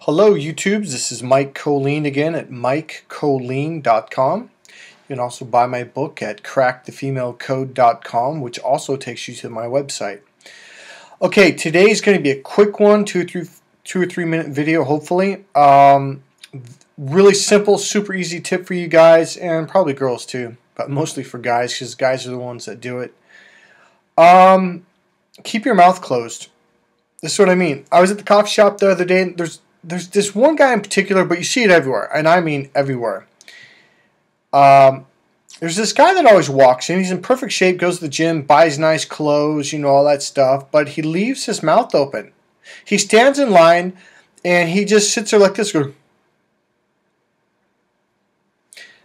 Hello YouTubes, this is Mike Kollin again at mikekollin.com. You can also buy my book at crackthefemalecode.com, which also takes you to my website. Okay, today is going to be a quick one, two or three minute video hopefully. Really simple, super easy tip for you guys, and probably girls too, but mostly for guys because guys are the ones that do it. Keep your mouth closed. This is what I mean. I was at the coffee shop the other day, and there's this one guy in particular, but you see it everywhere, and I mean everywhere. There's this guy that always walks in. He's in perfect shape, goes to the gym, buys nice clothes, you know, all that stuff, but he leaves his mouth open. He stands in line, and he just sits there like this, going,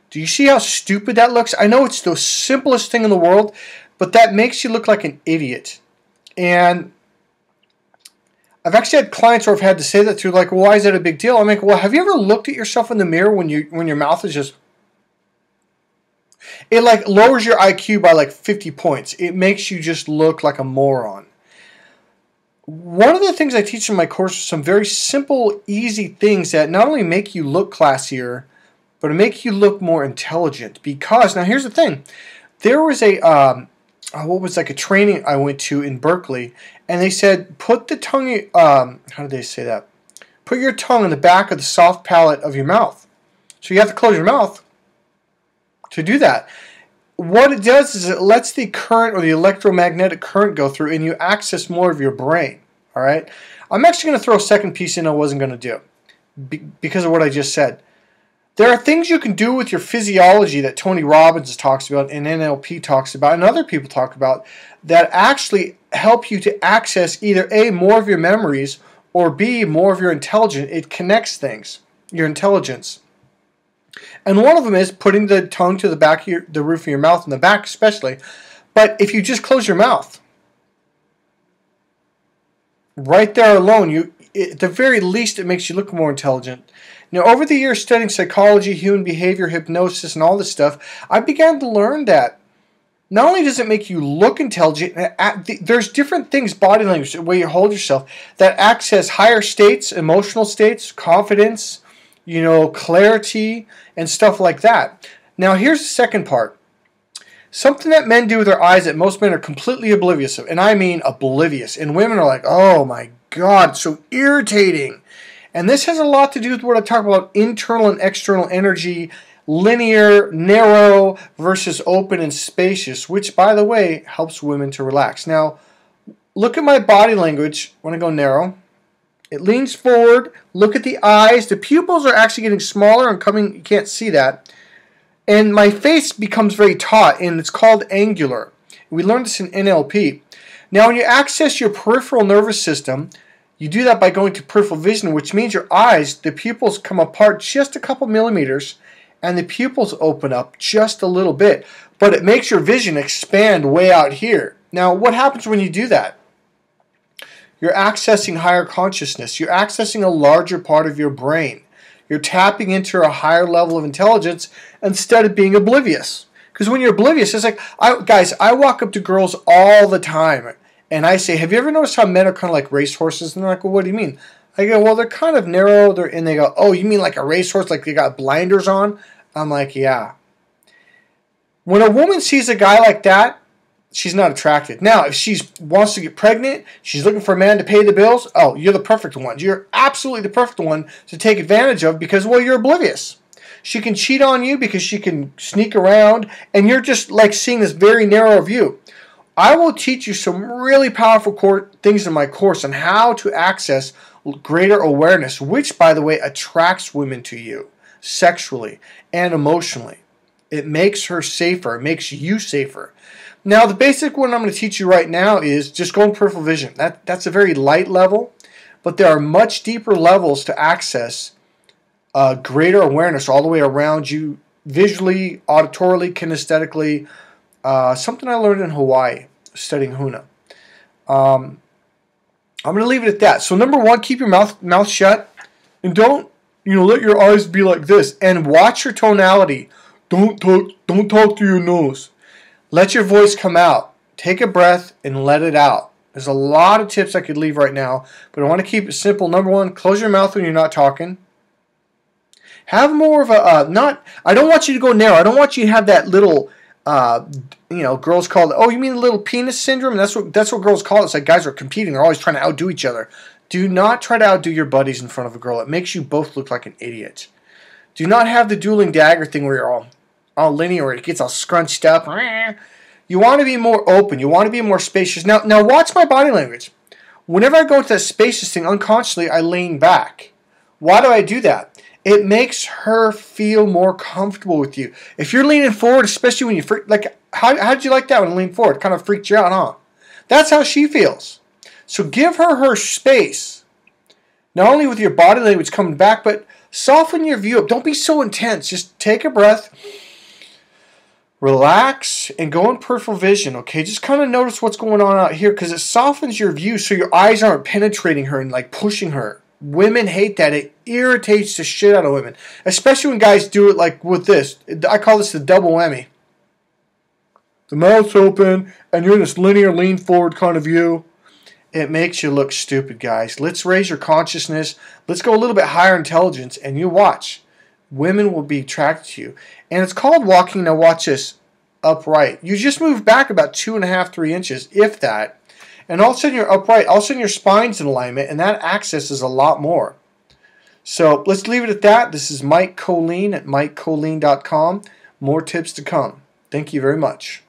do you see how stupid that looks? I know it's the simplest thing in the world, but that makes you look like an idiot. And I've actually had clients where I've had to say that to, like, well, why is that a big deal? I'm like, well, have you ever looked at yourself in the mirror when your mouth is just... It, like, lowers your IQ by, like, 50 points. It makes you just look like a moron. One of the things I teach in my course are some very simple, easy things that not only make you look classier, but make you look more intelligent. Because, now here's the thing. There was a... what was like a training I went to in Berkeley, and they said put the tongue, how did they say that? Put your tongue in the back of the soft palate of your mouth. So you have to close your mouth to do that. What it does is it lets the current or the electromagnetic current go through, and you access more of your brain. All right. I'm actually going to throw a second piece in I wasn't going to do because of what I just said. There are things you can do with your physiology that Tony Robbins talks about and NLP talks about and other people talk about that actually help you to access either A, more of your memories, or B, more of your intelligence. It connects things, your intelligence. And one of them is putting the tongue to the back of the roof of your mouth, in the back especially. But if you just close your mouth, right there alone, at the very least, it makes you look more intelligent. Now, over the years studying psychology, human behavior, hypnosis, and all this stuff, I began to learn that not only does it make you look intelligent, there's different things, body language, the way you hold yourself, that access higher states, emotional states, confidence, you know, clarity, and stuff like that. Now, here's the second part. Something that men do with their eyes that most men are completely oblivious of, and I mean oblivious, and women are like, oh my God, so irritating. And this has a lot to do with what I talk about, internal and external energy, linear, narrow versus open and spacious, which, by the way, helps women to relax. Now, look at my body language when I go narrow. It leans forward. Look at the eyes. The pupils are actually getting smaller and coming. You can't see that. And my face becomes very taut, and it's called angular. We learned this in NLP. Now, when you access your peripheral nervous system, you do that by going to peripheral vision, which means your eyes, the pupils come apart just a couple millimeters, and the pupils open up just a little bit. But it makes your vision expand way out here. Now, what happens when you do that? You're accessing higher consciousness. You're accessing a larger part of your brain. You're tapping into a higher level of intelligence instead of being oblivious. Because when you're oblivious, it's like, guys, I walk up to girls all the time, and I say, have you ever noticed how men are kind of like racehorses? And they're like, well, what do you mean? I go, well, they're kind of narrow. And they go, oh, you mean like a racehorse, like they got blinders on? I'm like, yeah. When a woman sees a guy like that, she's not attracted. Now, if she wants to get pregnant, she's looking for a man to pay the bills, oh, you're the perfect one. You're absolutely the perfect one to take advantage of because, well, you're oblivious. She can cheat on you because she can sneak around, and you're just like seeing this very narrow view. I will teach you some really powerful things in my course on how to access greater awareness, which, by the way, attracts women to you sexually and emotionally. It makes her safer. It makes you safer. Now, the basic one I'm going to teach you right now is just go in peripheral vision. That's a very light level, but there are much deeper levels to access greater awareness all the way around you, visually, auditorily, kinesthetically. Something I learned in Hawaii, studying Huna. I'm going to leave it at that. So number one, keep your mouth shut, and don't let your eyes be like this, and watch your tonality. Don't talk through your nose. Let your voice come out. Take a breath and let it out. There's a lot of tips I could leave right now, but I want to keep it simple. Number one, close your mouth when you're not talking. Have more of a, I don't want you to go narrow. I don't want you to have that little, girls call it, oh, you mean the little penis syndrome? That's what girls call it. It's like guys are competing. They're always trying to outdo each other. Do not try to outdo your buddies in front of a girl. It makes you both look like an idiot. Do not have the dueling dagger thing where you're all linear, where it gets all scrunched up. You want to be more open. You want to be more spacious. Now watch my body language. Whenever I go into that spacious thing, unconsciously, I lean back. Why do I do that? It makes her feel more comfortable with you. If you're leaning forward, especially when you how did you like that when you lean forward? Kind of freaked you out, huh? That's how she feels. So give her space. Not only with your body language coming back, but soften your view up. Don't be so intense. Just take a breath, relax, and go in peripheral vision, okay? Just kind of notice what's going on out here because it softens your view so your eyes aren't penetrating her and like pushing her. Women hate that. It irritates the shit out of women, especially when guys do it like with this. I call this the double whammy. The mouth's open, and you're in this linear lean forward kind of view. It makes you look stupid, guys. Let's raise your consciousness. Let's go a little bit higher intelligence, and you watch. Women will be attracted to you. And it's called walking, now watch this, upright. You just move back about 2.5, 3 inches, if that. And all of a sudden you're upright. All of a sudden your spine's in alignment, and that accesses a lot more. So let's leave it at that. This is Mike Kollin at MikeKollin.com. More tips to come. Thank you very much.